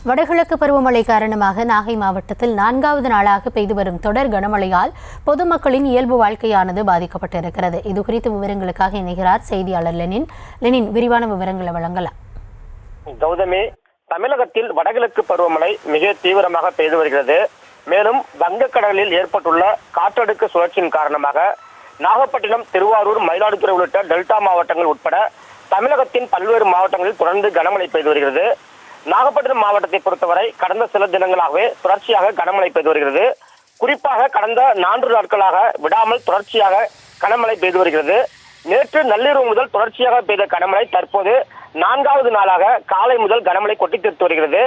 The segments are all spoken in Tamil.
வடகிழக்கு பருவமழை காரணமாக நாகை மாவட்டத்தில் 4வது நாளாக பெய்து வரும் தொடர் கனமழையால் பொதுமக்களின் இயல்பு வாழ்க்கையானது பாதிக்கப்பட்டிருக்கிறது. இதுகுறித்த விவரங்களுக்காக இணைகிறார் செய்தியாளர் லெனின். விரிவான விவரங்களை வழங்கலாம். கௌதமி, தமிழகத்தில் வடகிழக்கு பருவமழை மிக தீவிரமாக பெய்து வருகிறது. மேலும் வங்கக்கடலில் ஏற்பட்டுள்ள காற்றடுக்கு சுழற்சியின் காரணமாக நாகப்பட்டினம், திருவாரூர், மயிலாடுதுறை உள்ளிட்ட டெல்டா மாவட்டங்கள் உட்பட தமிழகத்தின் பல்வேறு மாவட்டங்களில் தொடர்ந்து கனமழை பெய்து வருகிறது. நாகப்பட்டினம் மாவட்டத்தை பொறுத்தவரை கடந்த சில தினங்களாகவே தொடர்ச்சியாக கனமழை பெய்து வருகிறது. குறிப்பாக கடந்த 4 நாட்களாக விடாமல் தொடர்ச்சியாக கனமழை பெய்து வருகிறது. நேற்று நள்ளிரவு முதல் தொடர்ச்சியாக பெய்த கனமழை தற்போது 4வது நாளாக காலை முதல் கனமழை கொட்டி தீர்த்து வருகிறது.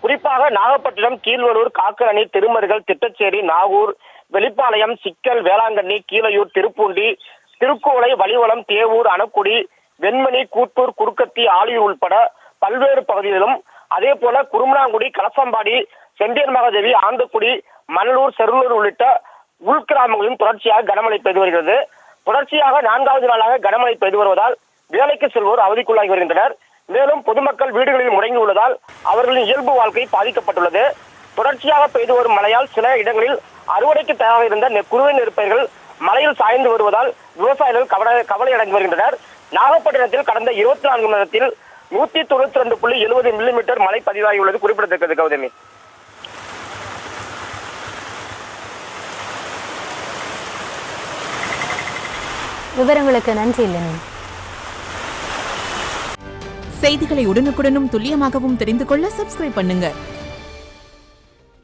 குறிப்பாக நாகப்பட்டினம், கீழ்வளூர், காக்கரணி, திருமருகல், திட்டச்சேரி, நாகூர், வெளிப்பாளையம், சிக்கல், வேளாங்கண்ணி, கீழையூர், திருப்பூண்டி, திருக்கோளை, வலிவலம், தேவூர், அணக்குடி, வெண்மணி, கூத்தூர், குறுக்கத்தி, ஆலியூர் உள்பட பல்வேறு பகுதிகளிலும், அதே போல குருமனாங்குடி, கலசம்பாடி, செம்பியன் மகாதேவி, ஆந்தக்குடி, மணலூர், செருளூர் உள்ளிட்ட உள்கிராமங்களிலும் தொடர்ச்சியாக கனமழை பெய்து வருகிறது. தொடர்ச்சியாக 4வது நாளாக கனமழை பெய்து வருவதால் வேலைக்கு செல்வோர் அவதிக்குள்ளாகி வருகின்றனர். மேலும் பொதுமக்கள் வீடுகளில் முடங்கி உள்ளதால் அவர்களின் இயல்பு வாழ்க்கை பாதிக்கப்பட்டுள்ளது. தொடர்ச்சியாக பெய்து வரும் மழையால் சில இடங்களில் அறுவடைக்கு தயாராக இருந்த குறுவை நெற்பயிர்கள் மழையில் சாய்ந்து வருவதால் விவசாயிகள் கவலை அடைந்து வருகின்றனர். நாகப்பட்டினத்தில் கடந்த 24 மணி நேரத்தில் 192.70 மில்லிமீட்டர் மழை பதிவாகியுள்ளது குறிப்பிடத்தக்கது. கௌதமி, விவரங்களுக்கு நன்றி. லெனின். செய்திகளை உடனுக்குடனும் துல்லியமாகவும் தெரிந்து கொள்ள சப்ஸ்கிரைப் பண்ணுங்க.